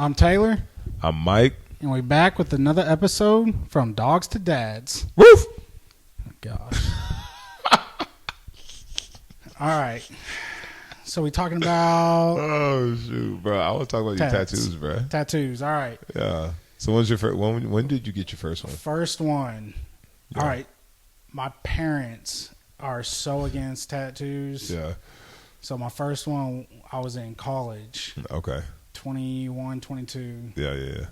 I'm Taylor, I'm Mike. and we're back with another episode from Dogs to Dads. Woof! Oh, gosh. All right. So we talking about Oh shoot, bro! I want to talk about your tattoos, bro. tattoos. All right. Yeah. So when's your first? When did you get your first one? First one. Yeah. All right. My parents are so against tattoos. Yeah. So my first one, I was in college, Okay. 21, 22. Yeah.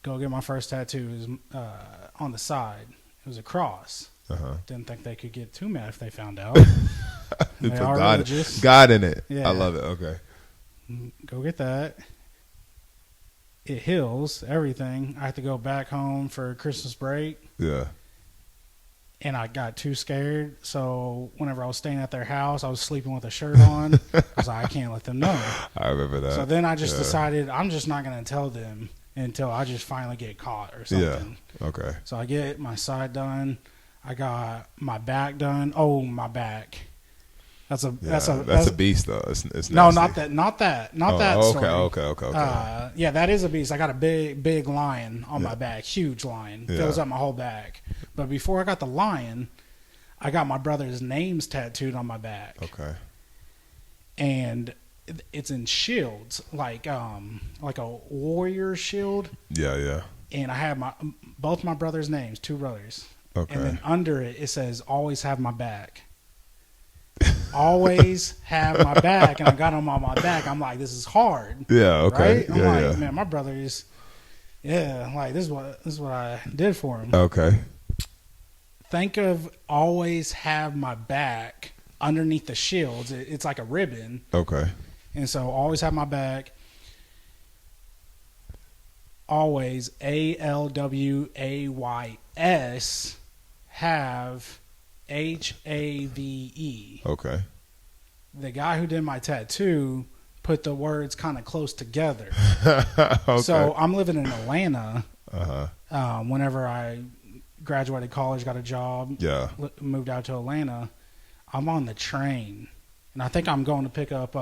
Go get my first tattoo. It was on the side. It was a cross. Didn't think they could get too mad if they found out. They They put are God, religious. God in it. Yeah. I love it. Okay. Go get that. It heals everything. I had to go back home for Christmas break, Yeah. and I got too scared. So whenever I was staying at their house, I was sleeping with a shirt on. I was like, I can't let them know. I remember that. So then I just Yeah. decided I'm just not going to tell them until I just finally get caught or something. Yeah. Okay. So I get my side done. I got my back done. Oh, my back. That's That's a beast though. It's no, nasty. not that Oh, story. Okay. Yeah, that is a beast. I got a big lion on my back, huge lion, Yeah. fills up my whole back. But before I got the lion, I got my brother's names tattooed on my back, Okay. and it's in shields, like a warrior shield. Yeah. And I have both my brother's names, two brothers, Okay. and then under it says "Always have my back." Always have my back, and I got them on my back. I'm like, this is hard. Yeah. Okay. Right? I'm Yeah. like, Yeah. man, my brother is, like this is what I did for him. Okay. Think of always have my back underneath the shields. It's like a ribbon, Okay. and so always have my back. Always ALWAYS have HAVE. Okay. The guy who did my tattoo put the words kind of close together. Okay. So I'm living in Atlanta. Uh-huh. Whenever I graduated college, got a job, Yeah. moved out to Atlanta, I'm on the train. And I think I'm going to pick up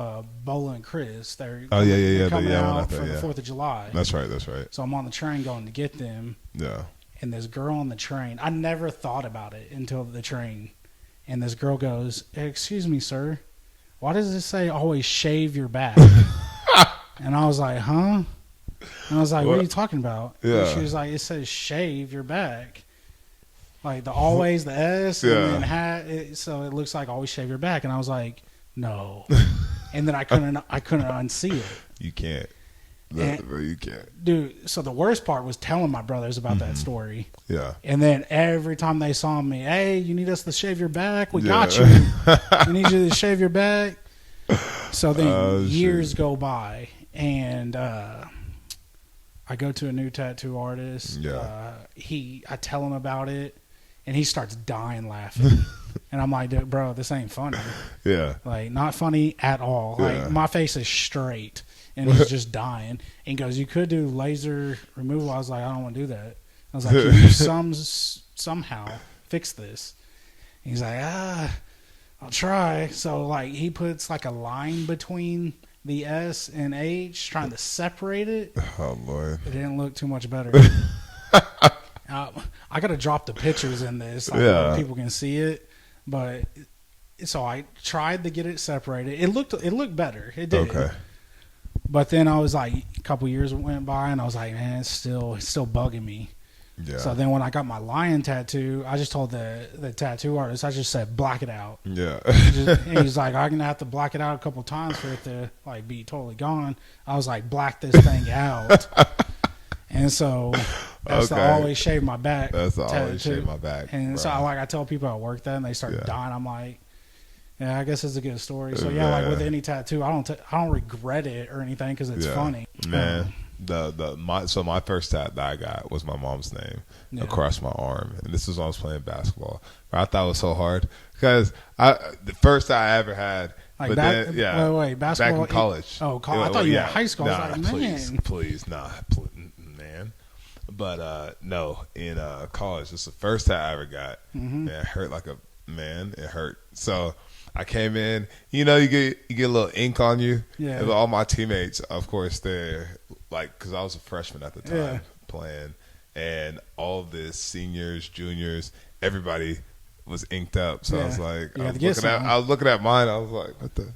Bola and Chris. They're coming out for the 4th of July. That's right. So I'm on the train going to get them. Yeah. And this girl on the train, I never thought about it until the train. And this girl goes, "Excuse me, sir, why does it say always shave your back?" And I was like, huh? And I was like, what are you talking about? Yeah. And she was like, it says shave your back. Like the always, the S, Yeah. and then so it looks like always shave your back. And I was like, no. And then I couldn't unsee it. You can't. You can't. Dude, so the worst part was telling my brothers about that story. Yeah. And then every time they saw me, hey, you need us to shave your back? We Yeah. got you. We need you to shave your back. So then years go by, and I go to a new tattoo artist. Yeah. I tell him about it, and he starts dying laughing. And I'm like, "Dude, bro, this ain't funny. Yeah. Like, not funny at all. Yeah. Like, my face is straight, and he's just dying." And he goes, "You could do laser removal." I was like, "I don't want to do that." I was like, "Can you somehow fix this?" And he's like, I'll try. So, like, he puts, like, a line between the S and H, trying to separate it. Oh Lord. It didn't look too much better. I got to drop the pictures in this, like, Yeah. so people can see it. But so I tried to get it separated. It looked better. It did. Okay. But then I was like, a couple years went by, and I was like, man, it's still bugging me. Yeah. So then when I got my lion tattoo, I just told the tattoo artist, I just said, black it out. Yeah. And he's like, I'm gonna have to black it out a couple times for it to like be totally gone. I was like, black this thing out. And so that's the always shave my back. That's the tattoo. always shave my back. And bro. so I tell people at work that, and they start Yeah. dying. I'm like, yeah, I guess it's a good story. So yeah, like with any tattoo, I don't regret it or anything because it's funny. Man, my first tat that I got was my mom's name across my arm, and this was when I was playing basketball. But I thought it was so hard because the first tat I ever had. Like but back, then, wait, basketball back in college. I thought you were in high school. Nah, I was like, man, please, man. But no, in college, it's the first tat I ever got. Mm-hmm. Man, it hurt like a man. It hurt. So I came in. You get a little ink on you. Yeah. And all my teammates, of course, they're like, because I was a freshman at the time playing, and all of the seniors, juniors, everybody was inked up. So I was like, I was looking at mine. I was like, what the?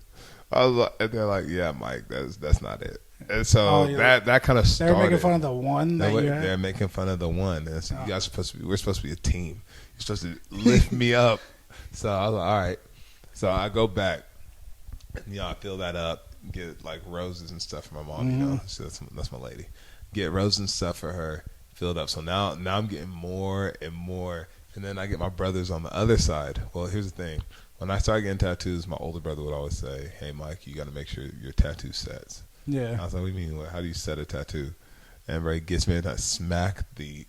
And they're like, yeah, Mike, that's not it. And so that kind of started. They're making fun of the one. They're making fun of the one. And so you guys we're supposed to be a team. You're supposed to lift me up. So I was like, all right. So I go back, and, I fill that up, get like roses and stuff for my mom. So that's my lady. Get roses and stuff for her, filled up. So now I'm getting more and more, and then I get my brothers on the other side. Well, here's the thing: when I started getting tattoos, my older brother would always say, "Hey, Mike, you got to make sure your tattoo sets." Yeah. I was like, "What do you mean? How do you set a tattoo?" And Ray gets me, and I smack the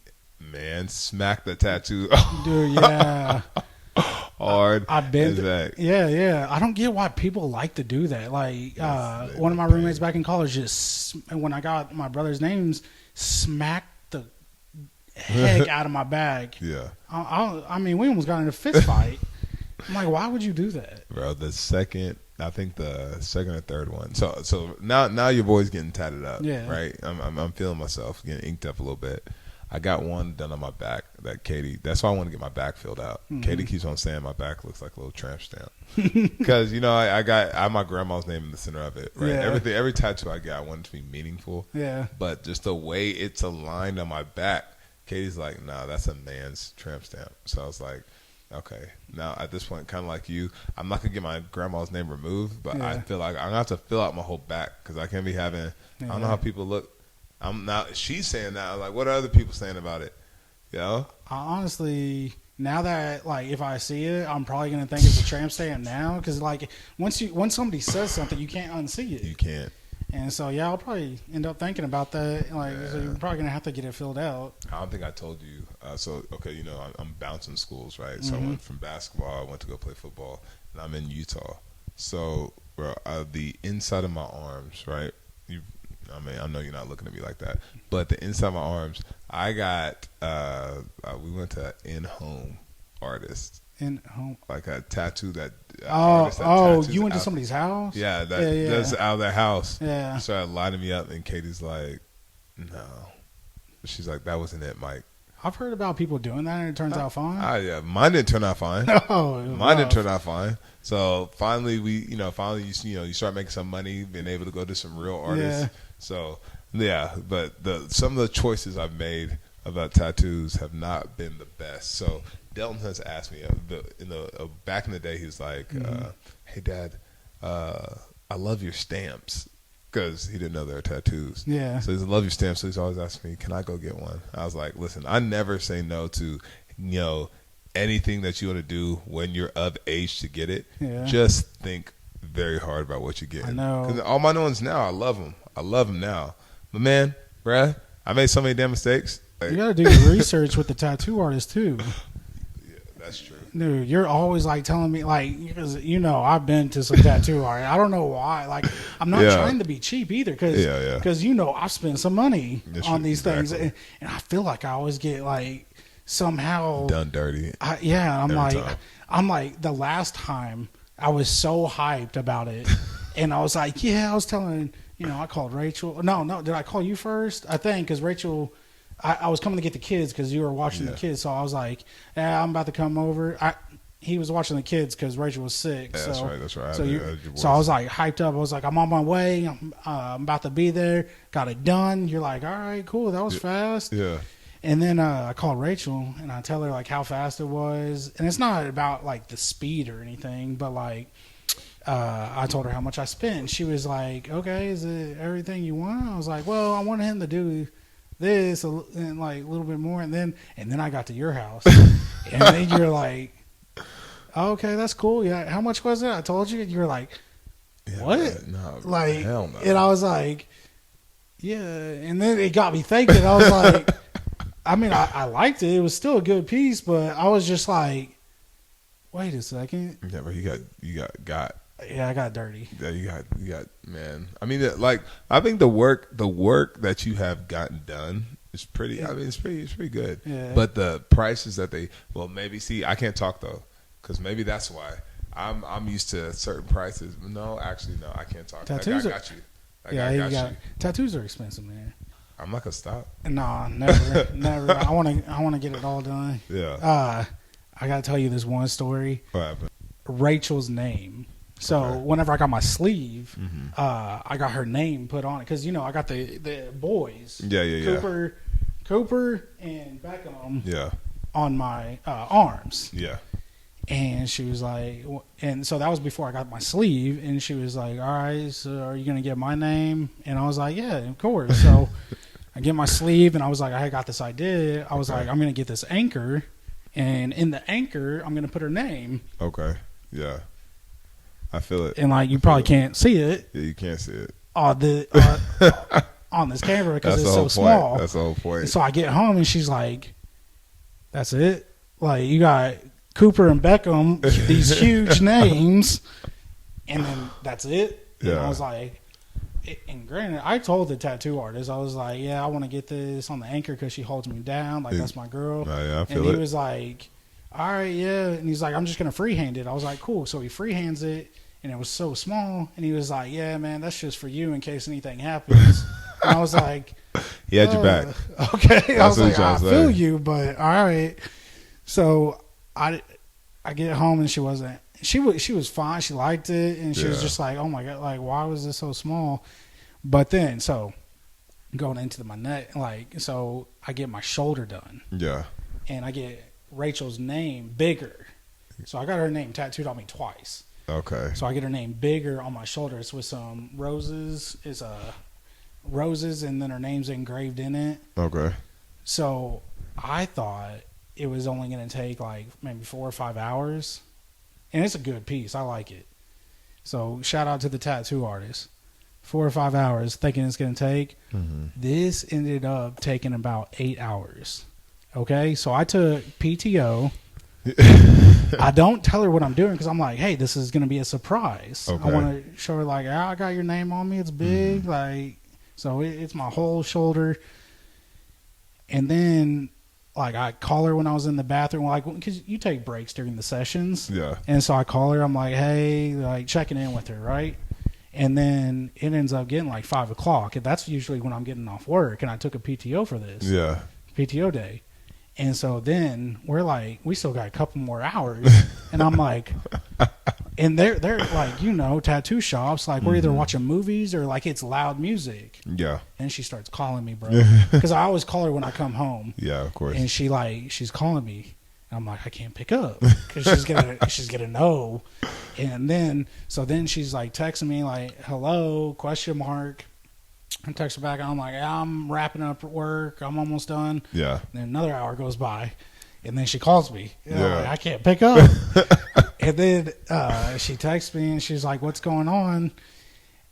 tattoo. Dude, yeah. Hard. I've been. Yeah. I don't get why people like to do that. Like, one of my roommates back in college when I got my brother's names, smacked the heck out of my bag. Yeah. I mean, we almost got in a fist fight. I'm like, why would you do that, bro? I think the second or third one. So now your boy's getting tatted up. Yeah. Right. I'm feeling myself getting inked up a little bit. I got one done on my back that Katie. That's why I want to get my back filled out. Mm-hmm. Katie keeps on saying my back looks like a little tramp stamp because I got my grandma's name in the center of it. Right. Yeah. Every tattoo I get, I want it to be meaningful. Yeah. But just the way it's aligned on my back, Katie's like, "Nah, that's a man's tramp stamp." So I was like, okay. Now at this point, kind of like you, I'm not gonna get my grandma's name removed, but I feel like I'm gonna have to fill out my whole back because I can't be having. I don't know how people look. I'm not. She's saying that. I'm like, what are other people saying about it? Honestly, now that if I see it, I'm probably gonna think it's a tramp stamp now because once somebody says something, you can't unsee it. You can't. And so I'll probably end up thinking about that. So you're probably gonna have to get it filled out. I don't think I told you. I'm bouncing schools, right? So I went from basketball. I went to go play football, and I'm in Utah. So, bro, the inside of my arms, right? I know you're not looking at me like that, but the inside of my arms, I got. We went to in-home artist. In-home, like a tattoo that. You went to somebody's house? Yeah, that's out of their house. Yeah, started lining me up, and Katie's like, "No," she's like, "That wasn't it, Mike." I've heard about people doing that, and it turns out fine. Yeah, mine didn't turn out fine. Mine didn't turn out fine. So finally, you start making some money, being able to go to some real artists. Yeah. So but some of the choices I've made about tattoos have not been the best. So Delton has asked me back in the day. He was like, "Hey, Dad, I love your stamps." Because he didn't know they were tattoos. Yeah. So he's like, "Love your stamps." So he's always asking me, "Can I go get one?" I was like, "Listen, I never say no to, anything that you want to do when you're of age to get it. Yeah. Just think very hard about what you're getting." I know. Because all my new ones now, I love them. I love them now. But man, bruh, I made so many damn mistakes. You got to do research with the tattoo artist too. Yeah, that's true. Dude, you're always telling me because I've been to some tattoo art. I don't know why. I'm not trying to be cheap either because I've spent some money on these things, and I feel like I always get somehow done dirty. I'm like the last time I was so hyped about it, and I was like, I was telling I called Rachel. No, did I call you first? I think because Rachel. I was coming to get the kids because you were watching the kids, so I was like, I'm about to come over. He was watching the kids because Rachel was sick. Yeah, that's right. So I was hyped up. I was like, I'm on my way. I'm about to be there. Got it done. You're like, all right, cool. That was fast. Yeah. And then I called Rachel and I tell her how fast it was, and it's not about the speed or anything, but I told her how much I spent. And she was like, okay, is it everything you want? I was like, well, I wanted him to do this and a little bit more, and then I got to your house, and then you're like, oh, okay, that's cool. Yeah, how much was it? I told you. You were like, what? No, hell no. And I was like, yeah, and then it got me thinking. I was like, I liked it. It was still a good piece, but I was just like, wait a second. Yeah, but you got. Yeah, I got dirty. Yeah, you got, man. I think the work that you have gotten done is pretty. Yeah. It's pretty good. Yeah. But the prices that I can't talk though, because maybe that's why I'm used to certain prices. No, actually, no, I can't talk. Tattoos I got you. Tattoos are expensive, man. I'm not gonna stop. No, never, never. I want to get it all done. Yeah. I gotta tell you this one story. What happened? Rachel's name. So Okay. whenever I got my sleeve, Mm-hmm. I got her name put on it because I got the boys. Yeah. Cooper and Beckham Yeah. on my arms. Yeah. And she was like, and so that was before I got my sleeve. And she was like, all right, so are you going to get my name? And I was like, yeah, of course. So I get my sleeve, and I was like, I got this idea. I was like, I'm going to get this anchor. And in the anchor, I'm going to put her name. Okay. Yeah. I feel it. And like, you probably can't see it Yeah, you can't see it. on on this camera because it's so point. small. That's the whole point. And so I get home, and she's like, that's it? Like, you got Cooper and Beckham, these huge names, and then that's it? And Yeah. I was like, and granted, I told the tattoo artist, I was like, yeah, I want to get this on the anchor because she holds me down. Like, that's my girl. Oh, yeah, I And feel he it. was like, all right, yeah. And he's like, I'm just going to freehand it. I was like, cool. So he freehands it, and it was so small. And he was like, yeah, man, that's just for you in case anything happens. And I was like, He had your back. okay. I was what like, he I trying to feel say. you, but all right. So I get home, and she wasn't. She was fine. She liked it, and she was Yeah. just like, "Oh my god! Like, why was this so small?" But then, so going into my neck, like, so I get my shoulder done, Yeah. and I get Rachel's name bigger. So I got her name tattooed on me twice. Okay. So I get her name bigger on my shoulder. It's with some roses. It's roses, and then her name's engraved in it. Okay. So I thought it was only going to take like maybe 4 or 5 hours. And it's a good piece. I like it. So shout out to the tattoo artist. 4 or 5 hours thinking it's going to take. Mm-hmm. This ended up taking about 8 hours. Okay? So I took PTO. I don't tell her what I'm doing because I'm like, hey, this is going to be a surprise. Okay. I want to show her like, I got your name on me. It's big. Like, so it's my whole shoulder. And then, like, I call her when I was in the bathroom, like, because you take breaks during the sessions. Yeah. And so I call her. I'm like, hey, like, checking in with her, right? And then it ends up getting like 5 o'clock. And that's usually when I'm getting off work. And I took a PTO for this. Yeah. PTO day. And so then we're like, we still got a couple more hours. And I'm like, and they're like, tattoo shops, like, we're either watching movies or like it's loud music. Yeah. And she starts calling me, bro. Because I always call her when I come home. Yeah, of course. And she's calling me. And I'm like, I can't pick up because she's gonna know. And then she's like texting me like, hello, question mark. I text her back. And I'm like, I'm wrapping up work. I'm almost done. Yeah. And then another hour goes by. And then she calls me. And I'm Yeah. like, I can't pick up. And then she texts me and she's like, what's going on?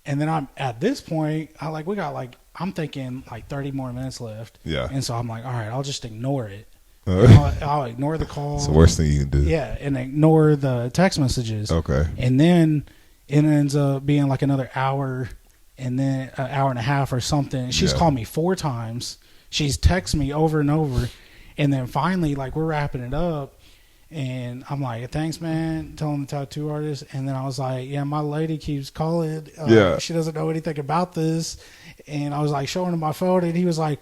And then I'm at this point, I'm thinking like 30 more minutes left. Yeah. And so I'm like, all right, I'll just ignore it. I'll ignore the call. It's the worst thing you can do. Yeah, and ignore the text messages. Okay. And then it ends up being like another hour and then an hour and a half or something. She's Yeah. called me 4 times. She's texted me over and over. And then finally, like, we're wrapping it up. And I'm like, thanks, man, telling the tattoo artist. And then I was like, yeah, my lady keeps calling. Yeah. She doesn't know anything about this. And I was like, showing him my phone. And he was like,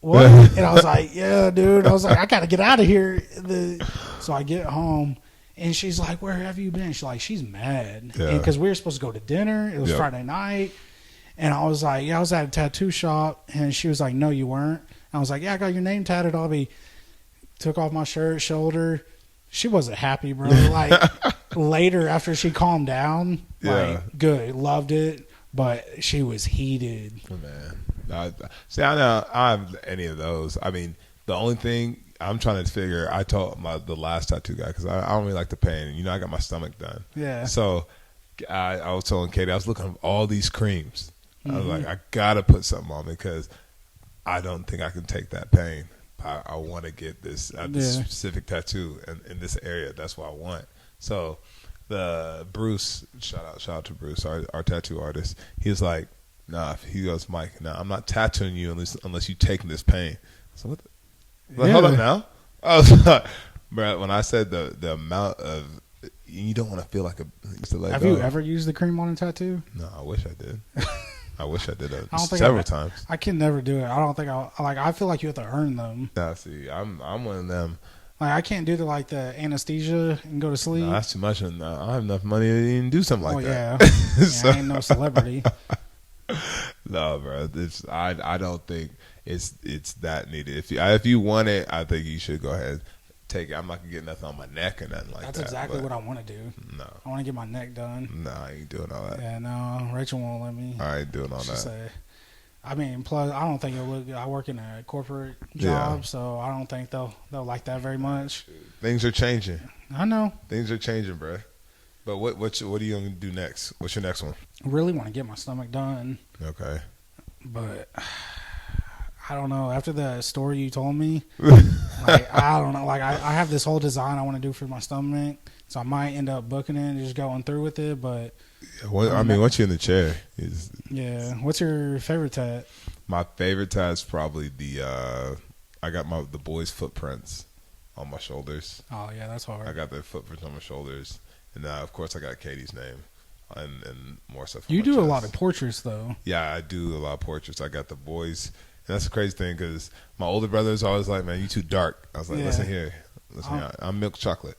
what? And I was like, yeah, dude. I was like, I got to get out of here. So I get home. And she's like, where have you been? She's mad. Yeah. Because we were supposed to go to dinner. It was Yep. Friday night. And I was like, yeah, I was at a tattoo shop. And she was like, no, you weren't. And I was like, yeah, I got your name tatted on me. Took off my shirt, shoulder. She wasn't happy, bro. Like, later, after she calmed down, Yeah. like, good. Loved it. But she was heated. Oh, man. See, I don't have any of those. I mean, the only thing I'm trying to figure, I told the last tattoo guy, because I don't really like the pain. I got my stomach done. Yeah. So I was telling Katie, I was looking at all these creams. I was like, I got to put something on me because I don't think I can take that pain. I want to get this specific tattoo in this area. That's what I want. So the Bruce, shout out to Bruce, our tattoo artist. He was like, nah. He goes, Mike, nah, I'm not tattooing you unless you take this pain. So what? Like, hold up now. I was like, bro, when I said the amount of, you don't want to feel like a. Have you ever used the cream on a tattoo? No, I wish I did. I wish I did that I don't think several times. I can never do it. I don't think I feel like you have to earn them. Nah, see, I'm one of them. Like I can't do the anesthesia and go to sleep. No, that's too much. And I have enough money to even do something like that. Yeah. So, I ain't no celebrity. no, bro. I don't think it's that needed. If you want it, I think you should go ahead. Take it. I'm not gonna get nothing on my neck or nothing like That's that. That's exactly what I want to do. No. I want to get my neck done. No, I ain't doing all that. Yeah, no. Rachel won't let me. I ain't doing all She that. said, I mean, plus I don't think it'll look good. I work in a corporate job, so I don't think they'll like that very much. Things are changing. I know. Things are changing, bro. But what are you gonna do next? What's your next one? I really want to get my stomach done, Okay. but I don't know. After the story you told me, like I don't know. Like I have this whole design I want to do for my stomach, so I might end up booking it and just going through with it. But I mean, once you're in the chair, yeah. What's your favorite tat? my favorite tat is probably I got the boys' footprints on my shoulders. Oh yeah, that's hard. I got their footprints on my shoulders, and of course I got Katie's name, and more stuff. You do a lot of portraits though. Yeah, I do a lot of portraits. I got the boys. And that's the crazy thing because my older brother is always like, "Man, you too dark." I was like, "Listen here, I'm milk chocolate."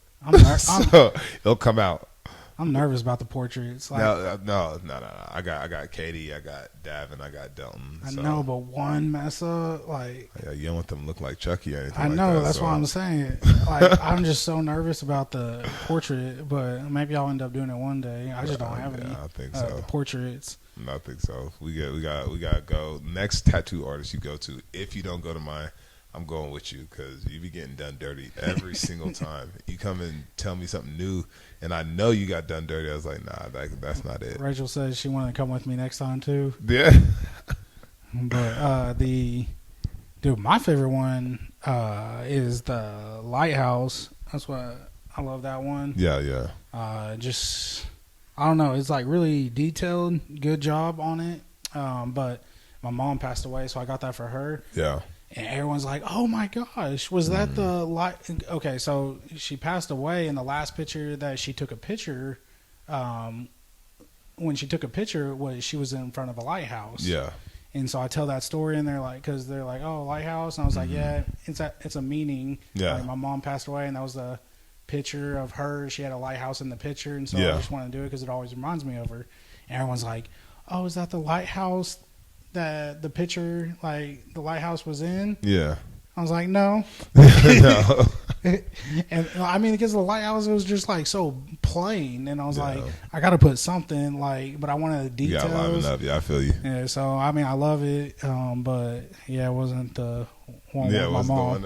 So it'll come out. I'm nervous about the portraits. Like, No. I got Katie, I got Davin, I got Delton. I know, but one mess up, like yeah, you don't want them to look like Chucky or anything. I know, that's why I'm saying. Like, I'm just so nervous about the portrait, but maybe I'll end up doing it one day. I just don't have any. I think so. Portraits. I think so. We got to go. Next tattoo artist you go to. If you don't go to mine, I'm going with you because you be getting done dirty every single time. You come and tell me something new, and I know you got done dirty. I was like, nah, that's not it. Rachel says she wanted to come with me next time too. Yeah. But my favorite one is the Lighthouse. That's what I love that one. Yeah. Just I don't know. It's like really detailed, good job on it. But my mom passed away, so I got that for her. Yeah. And everyone's like, "Oh my gosh, was that the light?" Okay, so she passed away, and the last picture that she took a picture, when she took a picture, she was in front of a lighthouse. Yeah. And so I tell that story, and they're like, because they're like, "Oh, lighthouse," and I was like, "Yeah, it's a meaning." Yeah. Like, my mom passed away, and that was the picture of her. She had a lighthouse in the picture, and so I just want to do it because it always reminds me of her. And everyone's like, "Oh, is that the lighthouse that the picture, like the lighthouse was in?" Yeah. I was like, no. No. And I mean, because the lighthouse was just like so plain, and I was like, I got to put something like, but I wanted the details. You gotta liven up. Yeah, I feel you. Yeah, so I mean, I love it, but yeah, it wasn't the one with my mom.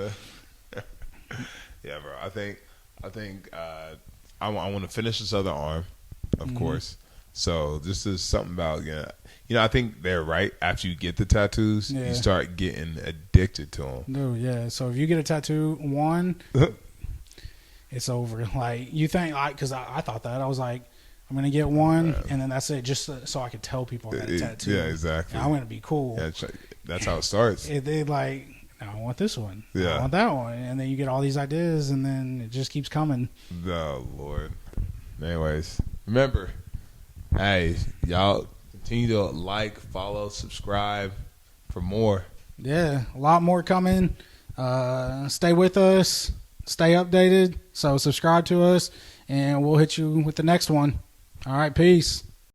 Yeah, bro. I think I want to finish this other arm, of course. So this is something about I think they're right. After you get the tattoos, you start getting addicted to them. No, yeah. So if you get a tattoo, it's over. Like you think, because I thought that I was like, I'm gonna get one, and then that's it, just so I could tell people I got a tattoo. Yeah, exactly. And I'm gonna be cool. Yeah, that's how it starts. They like, I want this one. Yeah. I want that one, and then you get all these ideas, and then it just keeps coming. Oh Lord. Anyways, remember, hey, y'all continue to like, follow, subscribe for more. Yeah, a lot more coming. Stay with us. Stay updated. So subscribe to us, and we'll hit you with the next one. All right, peace.